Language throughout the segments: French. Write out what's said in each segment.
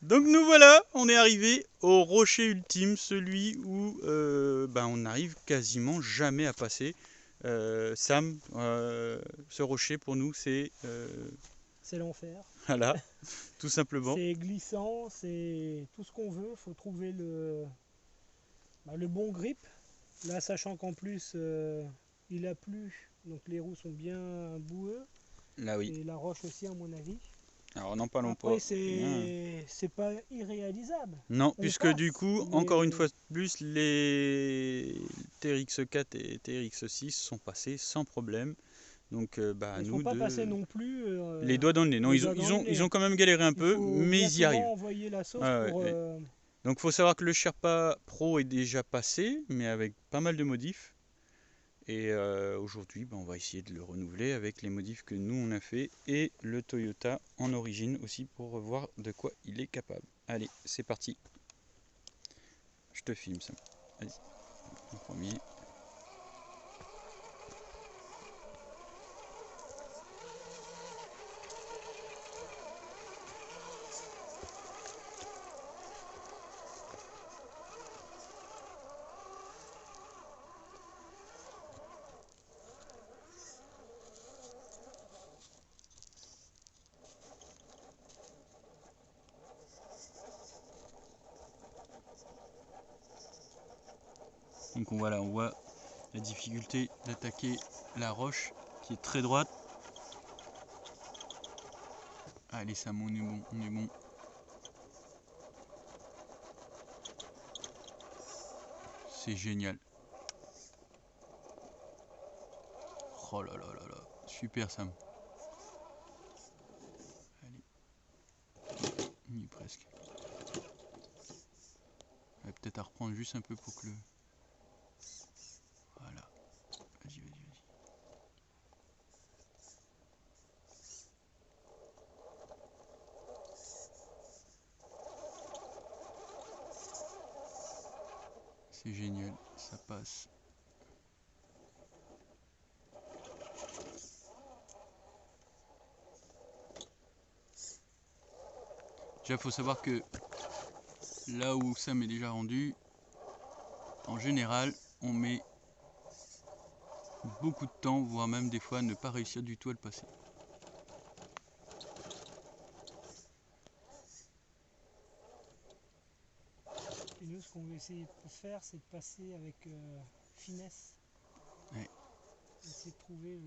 Donc nous voilà, on est arrivé au rocher ultime, celui où on n'arrive quasiment jamais à passer. Sam, ce rocher pour nous C'est l'enfer. voilà, tout simplement. C'est glissant, c'est tout ce qu'on veut. Il faut trouver le bon grip. Là, sachant qu'en plus, il a plu, donc les roues sont bien boueux. Là oui. Et la roche aussi, à mon avis. Alors n'en parlons pas. Après, c'est pas irréalisable. Non, On puisque du passe, coup, encore une mais fois de plus, les TRX4 et TRX6 sont passés sans problème. Donc il ne faut nous pas passer deux, non plus les doigts dans le nez. Non, les doigts dans le ils nez. ont quand même galéré un Il peu, faut mais bien ils y arrivent. souvent envoyer la sauce Ouais, pour... ouais. Donc faut savoir que le Sherpa Pro est déjà passé, mais avec pas mal de modifs. Et aujourd'hui, on va essayer de le renouveler avec les modifs que nous on a fait et le Toyota en origine aussi pour voir de quoi il est capable. Allez, c'est parti. Je te filme ça. Vas-y, en premier. Donc voilà, on voit la difficulté d'attaquer la roche qui est très droite. Allez Sam, on est bon, on est bon. C'est génial. Oh là là là là, super Sam. Allez, on y est presque. On va peut-être à reprendre juste un peu pour que le... Voilà, vas-y, vas-y, vas-y. C'est génial, ça passe. Déjà, faut savoir que là où Sam est déjà rendu, en général, on met beaucoup de temps, voire même des fois ne pas réussir du tout à le passer. Et nous, ce qu'on veut essayer de faire, c'est de passer avec finesse. Ouais. Essayer de trouver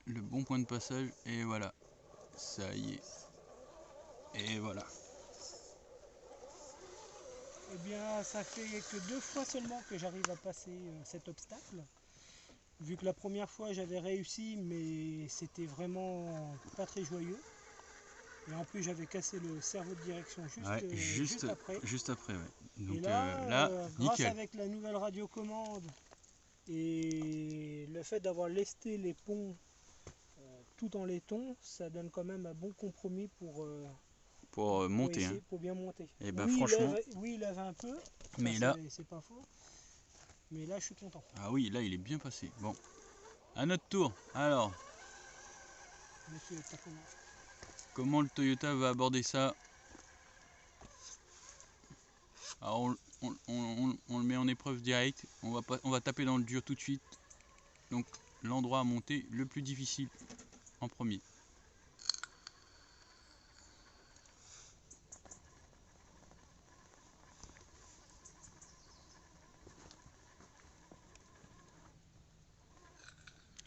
Le bon point de passage, et voilà. Ça y est. Et voilà. Eh bien, ça fait que 2 fois seulement que j'arrive à passer cet obstacle. Vu que la première fois j'avais réussi, mais c'était vraiment pas très joyeux. Et en plus, j'avais cassé le cerveau de direction Ouais, juste après. juste après, ouais. Et Donc là, là, grâce nickel. avec la nouvelle radiocommande et le fait d'avoir lesté les ponts tout en laiton, ça donne quand même un bon compromis Pour pour monter, hein. essayer, pour bien monter. Et bah franchement, Oui, il lève un peu, mais là, c'est pas faux. Mais là, je suis content. ah oui, là il est bien passé. Bon, à notre tour. Alors, Monsieur Takoma. comment le Toyota va aborder ça? Alors on le met en épreuve directe. On va taper dans le dur tout de suite. Donc l'endroit à monter le plus difficile en premier.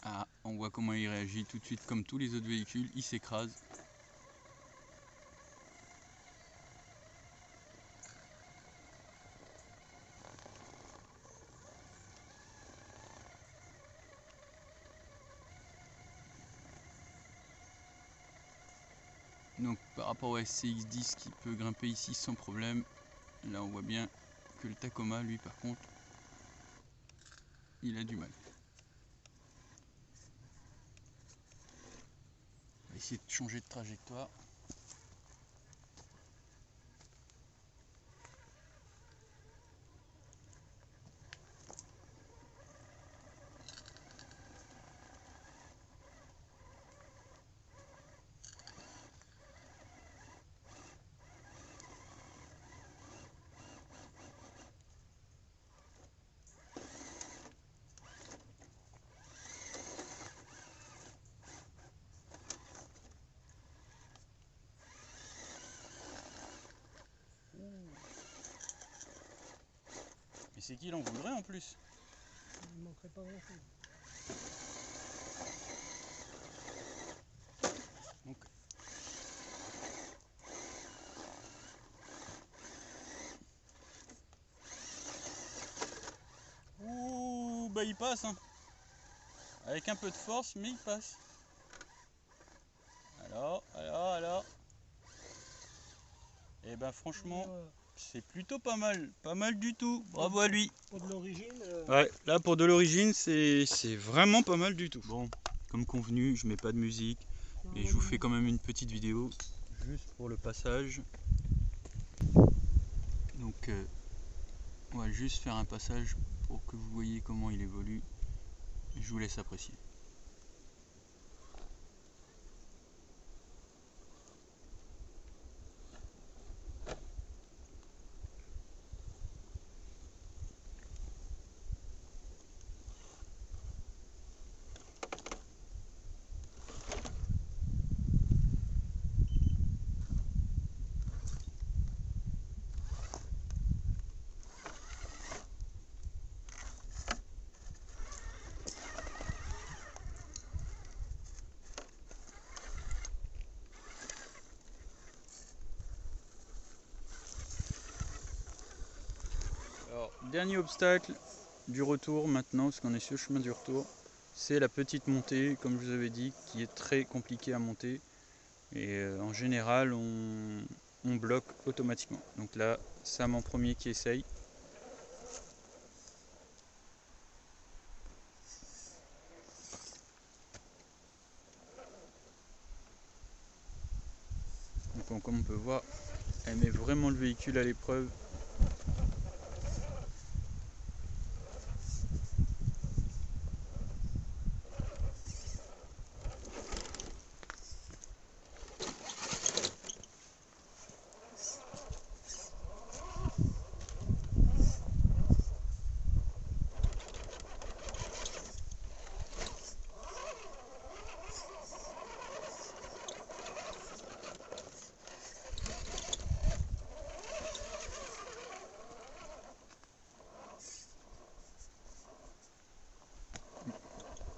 Ah, on voit comment il réagit tout de suite comme tous les autres véhicules, il s'écrase. Donc par rapport au SCX10 qui peut grimper ici sans problème, là on voit bien que le Tacoma lui par contre, il a du mal. On va essayer de changer de trajectoire. c'est qu'il en voudrait en plus. Il ne manquerait pas grand chose. Donc, ouh, bah il passe, hein. Avec un peu de force, mais il passe. Alors. Et ben franchement, c'est plutôt pas mal du tout. Bravo à lui. Pour de l'origine. Ouais, là pour de l'origine, c'est vraiment pas mal du tout. Bon, comme convenu, je mets pas de musique, mais je vous fais quand même une petite vidéo juste pour le passage. Donc, on va juste faire un passage pour que vous voyez comment il évolue. Je vous laisse apprécier. Alors, dernier obstacle du retour maintenant, parce qu'on est sur le chemin du retour, c'est la petite montée, comme je vous avais dit, qui est très compliquée à monter. Et en général, on bloque automatiquement. Donc là, Sam en premier qui essaye. Donc comme on peut voir, elle met vraiment le véhicule à l'épreuve.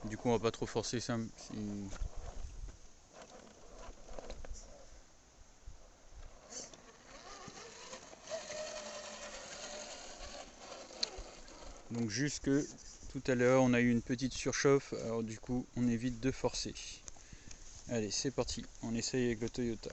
Du coup, on va pas trop forcer Sam. Donc jusque tout à l'heure, on a eu une petite surchauffe. Alors du coup, on évite de forcer. Allez, c'est parti. On essaye avec le Toyota.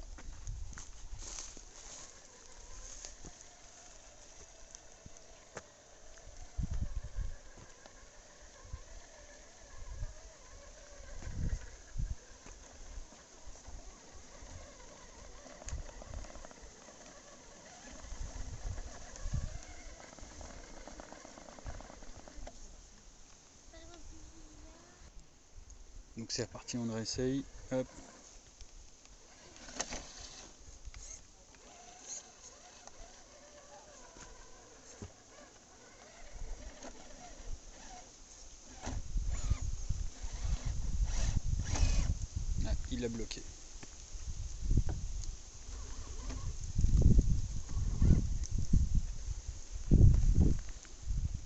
Donc c'est reparti, on réessaye. Hop. Ah, il a bloqué.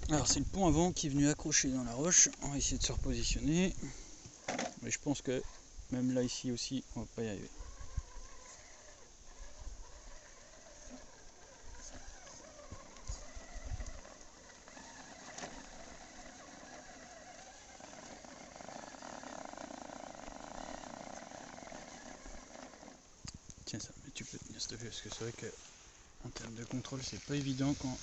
Alors c'est le pont avant qui est venu accrocher dans la roche. On va essayer de se repositionner. Mais je pense que même là ici aussi, on va pas y arriver. Tiens ça, mais tu peux tenir s'il te plaît, parce que c'est vrai que en termes de contrôle c'est pas évident quand.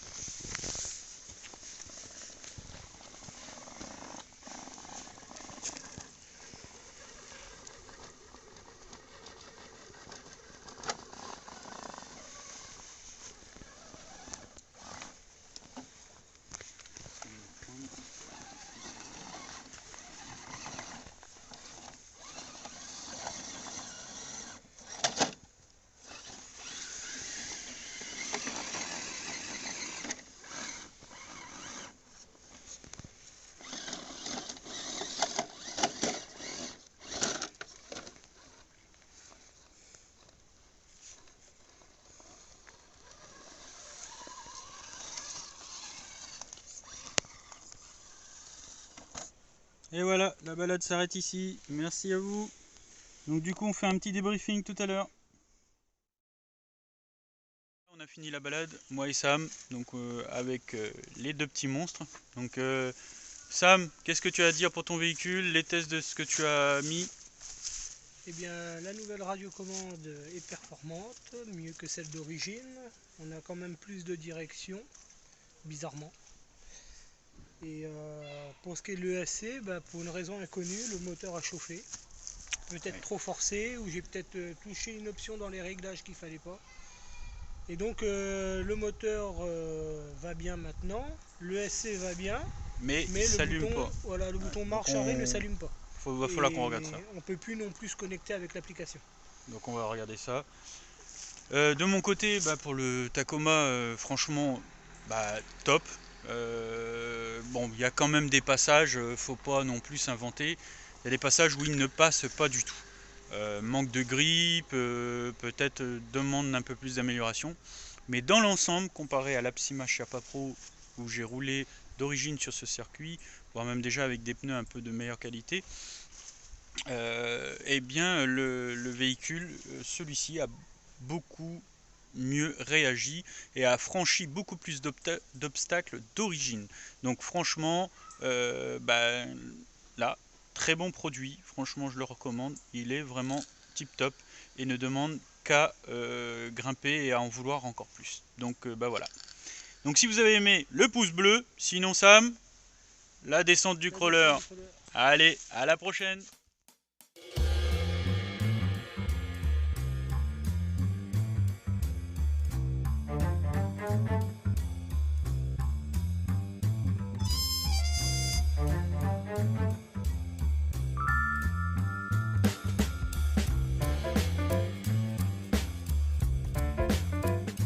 Et voilà, la balade s'arrête ici. Merci à vous. Donc du coup, on fait un petit débriefing tout à l'heure. On a fini la balade, moi et Sam, donc avec les deux petits monstres. Donc Sam, qu'est-ce que tu as à dire pour ton véhicule, les tests de ce que tu as mis? Eh bien, la nouvelle radiocommande est performante, mieux que celle d'origine. On a quand même plus de direction, bizarrement. Et pour ce qui est de l'ESC, pour une raison inconnue, le moteur a chauffé. Peut-être trop forcé, ou j'ai peut-être touché une option dans les réglages qu'il ne fallait pas. Et donc le moteur va bien maintenant, l'ESC va bien, Mais il mais le s'allume bouton, pas. voilà, le bouton marche arrêt ne s'allume pas. Va falloir qu'on regarde ça. On ne peut plus non plus se connecter avec l'application. Donc on va regarder ça. De mon côté, pour le Tacoma, franchement, top. Bon, il y a quand même des passages, faut pas non plus s'inventer. Il y a des passages où il ne passe pas du tout. Manque de grippe, peut-être demande un peu plus d'amélioration. Mais dans l'ensemble, comparé à l'Apsima Sherpa Pro où j'ai roulé d'origine sur ce circuit, voire même déjà avec des pneus un peu de meilleure qualité, eh bien le véhicule, celui-ci a beaucoup mieux réagi et a franchi beaucoup plus d'obstacles d'origine. Donc franchement, là, très bon produit, franchement je le recommande, il est vraiment tip top et ne demande qu'à grimper et à en vouloir encore plus. Donc voilà. Donc si vous avez aimé, le pouce bleu, sinon Sam, la descente du crawler. Allez, à la prochaine.